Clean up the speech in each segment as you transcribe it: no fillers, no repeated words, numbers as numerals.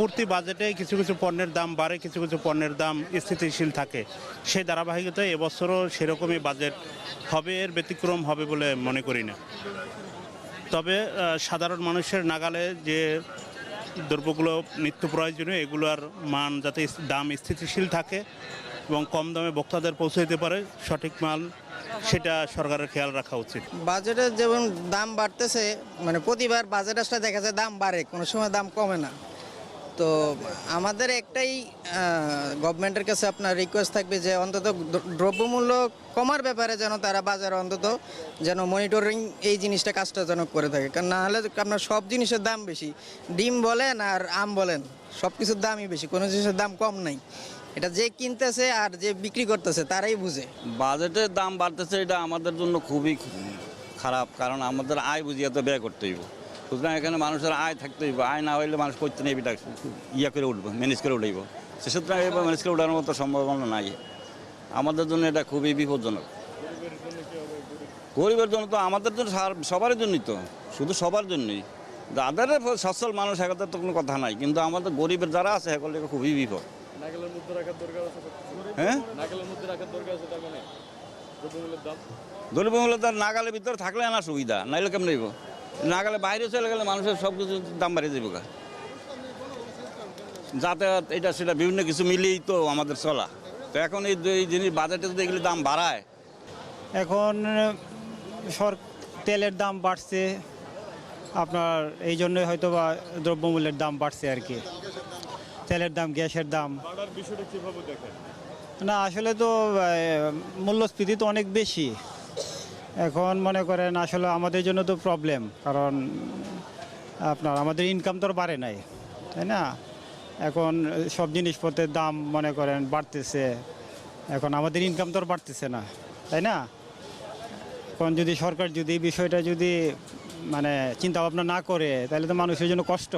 পূর্তি বাজেটে কিছু কিছু পণ্যের দাম বাড়ে, কিছু কিছু পণ্যের দাম স্থিতিশীল থাকে। সেই ধারাবাহিকতায় এবছরও সেরকমই বাজেট হবে, এর ব্যতিক্রম হবে বলে মনে করি না। তবে সাধারণ মানুষের নাগালে যে দ্রব্যগুলো নিত্য প্রয়োজনীয়, এগুলোর মান যাতে দাম স্থিতিশীল থাকে এবং কম দামে ভোক্তাদের পৌঁছে দিতে পারে সঠিক মাল, সেটা সরকারের খেয়াল রাখা উচিত। বাজেটের যেমন দাম বাড়তেছে, মানে প্রতিবার বাজেট আসলে দেখা যায় দাম বাড়ে, কোনো সময় দাম কমে না। তো আমাদের একটাই গভর্নমেন্টের কাছে আপনার রিকোয়েস্ট থাকবে যে অন্তত দ্রব্যমূল্য কমার ব্যাপারে যেন তারা বাজারে অন্তত যেন মনিটরিং এই জিনিসটা কাজটা যেন করে থাকে। কারণ না হলে আপনার সব জিনিসের দাম বেশি, ডিম বলেন আর আম বলেন সব কিছুর দামই বেশি, কোনো জিনিসের দাম কম নাই। এটা যে কিনতেছে আর যে বিক্রি করতেছে তারাই বুঝে। বাজেটের দাম বাড়তেছে, এটা আমাদের জন্য খুবই খারাপ, কারণ আমাদের আয় বুঝিয়ে তো ব্যয় করতে হইব। সুতরাং এখানে মানুষের আয় থাকতে হইব, আয় না হইলে মানুষ করতে নেই, এটা ইয়া করে উঠবো, ম্যানেজ করে উঠব। সে সুতরাং এবার ম্যানেজ করে উঠার মতো সম্ভাবনা নাই। আমাদের জন্য এটা খুবই বিপজ্জনক। গরিবের জন্য তো, আমাদের জন্য, সবার জন্যই তো, শুধু সবার জন্যই। যাদের সচ্ছল মানুষ সেগুলোর তো কোনো কথা নাই, কিন্তু আমাদের গরিবের যারা আছে সেগুলো খুবই বিপদ। হ্যাঁ, দ্রব্যমূল্যের দাম নাগালের ভিতরে থাকলে না সুবিধা, নাইলে কেমন নেব। নাগালে বাইরে চলে গেলে মানুষের সব কিছু দাম বাড়িয়ে যাবে, যাতায়াত এটা সেটা বিভিন্ন কিছু মিলিয়েই তো আমাদের চলা। তো এখন এই জিনিস বাজেটে যদি এগুলি দাম বাড়ায়, এখন তেলের দাম বাড়ছে আপনার, এই জন্যই হয়তো বা দ্রব্যমূল্যের দাম বাড়ছে আর কি। তেলের দাম, গ্যাসের দাম না, আসলে তো মূল্যস্ফীতি তো অনেক বেশি। এখন মনে করেন আসলে আমাদের জন্য তো প্রবলেম, কারণ আপনার আমাদের ইনকাম তো আর বাড়ে নাই, তাই না? এখন সব জিনিসপত্রের দাম মনে করেন বাড়তেছে, এখন আমাদের ইনকাম তো আর বাড়তেছে না, তাই না? এখন যদি সরকার যদি এই বিষয়টা যদি মানে চিন্তা ভাবনা না করে, তাহলে তো মানুষের জন্য কষ্ট।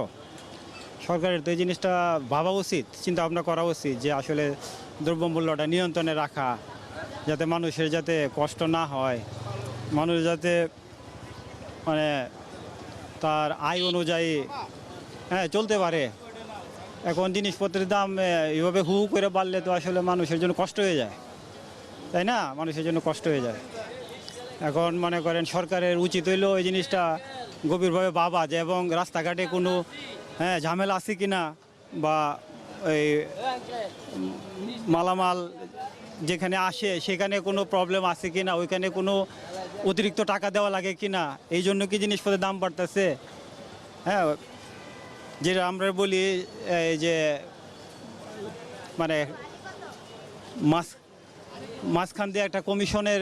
সরকারের তো এই জিনিসটা ভাবা উচিত, চিন্তা ভাবনা করা উচিত যে আসলে দ্রব্যমূল্যটা নিয়ন্ত্রণে রাখা, যাতে মানুষের যাতে কষ্ট না হয়, মানুষ যাতে মানে তার আয় অনুযায়ী চলতে পারে। এখন জিনিসপত্রের দাম এভাবে হু করে বাড়লে তো আসলে মানুষের জন্য কষ্ট হয়ে যায়, তাই না? মানুষের জন্য কষ্ট হয়ে যায়। এখন মনে করেন সরকারের উচিত হইল এই জিনিসটা গভীরভাবে ভাবা যে, এবং রাস্তাঘাটে কোনো ঝামেলা আছে কি না, বা এই মালামাল যেখানে আসে সেখানে কোনো প্রবলেম আছে কি না, ওইখানে কোনো অতিরিক্ত টাকা দেওয়া লাগে কি না, এই জন্য কি জিনিসপত্রের দাম বাড়তেছে। হ্যাঁ, যেটা আমরা বলি যে মানে মাঝখান দিয়ে একটা কমিশনের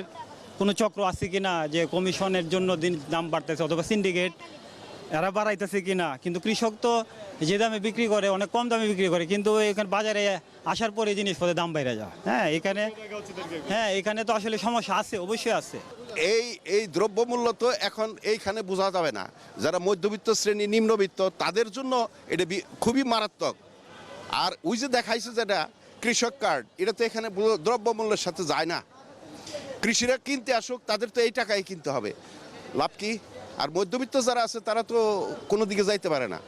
কোনো চক্র আছে কি না, যে কমিশনের জন্য দাম বাড়তেছে, অথবা সিন্ডিকেট এরা বাড়াইতেছে কি না। কিন্তু কৃষক তো যে দামে বিক্রি করে অনেক কম দামে বিক্রি করে, কিন্তু এখানে বাজারে আসার পরে জিনিসপত্রের দাম বেড়ে যায়। এখানে তো আসলে সমস্যা আছে, অবশ্যই আছে। এই দ্রব্যমূল্য তো এখন এইখানে বোঝা যাবে না। যারা মধ্যবিত্ত শ্রেণী, নিম্নবিত্ত, তাদের জন্য এটা খুবই মারাত্মক। আর ওই যে দেখাইছে যেটা কৃষক কার্ড, এটা তো এখানে দ্রব্যমূল্যের সাথে যায় না। কৃষিরা কিনতে আসুক, তাদের তো এই টাকায় কিনতে হবে, লাভ কি? আর মধ্যবিত্ত যারা আছে তারা তো কোনো দিকে যাইতে পারে না,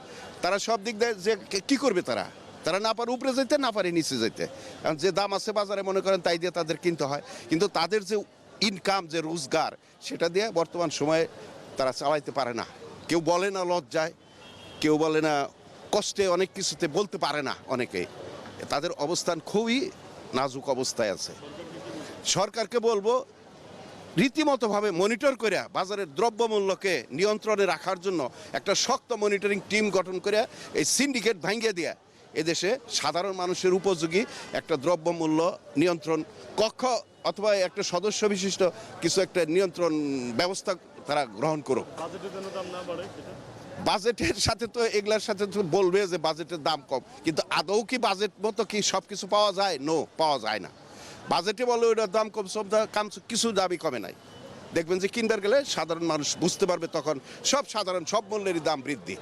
তারা সব দিক দিয়ে যে কী করবে, তারা না পারে উপরে যেতে, না পারে নিচে যেতে। কারণ যে দাম আছে বাজারে মনে করেন তাই দিয়ে তাদের কিনতে হয়, কিন্তু তাদের যে ইনকাম, যে রোজগার, সেটা দিয়ে বর্তমান সময়ে তারা চালাইতে পারে না। কেউ বলে না লজ্জায়, কেউ বলে না কষ্টে, অনেক কিছুতে বলতে পারে না অনেকে। তাদের অবস্থান খুবই নাজুক অবস্থায় আছে। সরকারকে বলবো রীতিমতোভাবে মনিটর করে বাজারের দ্রব্যমূল্যকে নিয়ন্ত্রণে রাখার জন্য একটা শক্ত মনিটরিং টিম গঠন করে এই সিন্ডিকেট ভাঙিয়ে দিয়ে এদেশে সাধারণ মানুষের উপযোগী একটা দ্রব্যমূল্য নিয়ন্ত্রণ কক্ষ অথবা একটা সদস্য বিশিষ্ট কিছু একটা নিয়ন্ত্রণ ব্যবস্থা তারা গ্রহণ করুক। বাজেটের সাথে তো এগুলার সাথে তো বলবে যে বাজেটের দাম কম, কিন্তু আদৌ কি বাজেট মতো কি সব কিছু পাওয়া যায়? নো, পাওয়া যায় না। বাজেটে বলে ওইটার দাম কম, সব কিছু দামই কমে নাই। দেখবেন যে কিনবার গেলে সাধারণ মানুষ বুঝতে পারবে, তখন সব মূল্যেরই দাম বৃদ্ধি।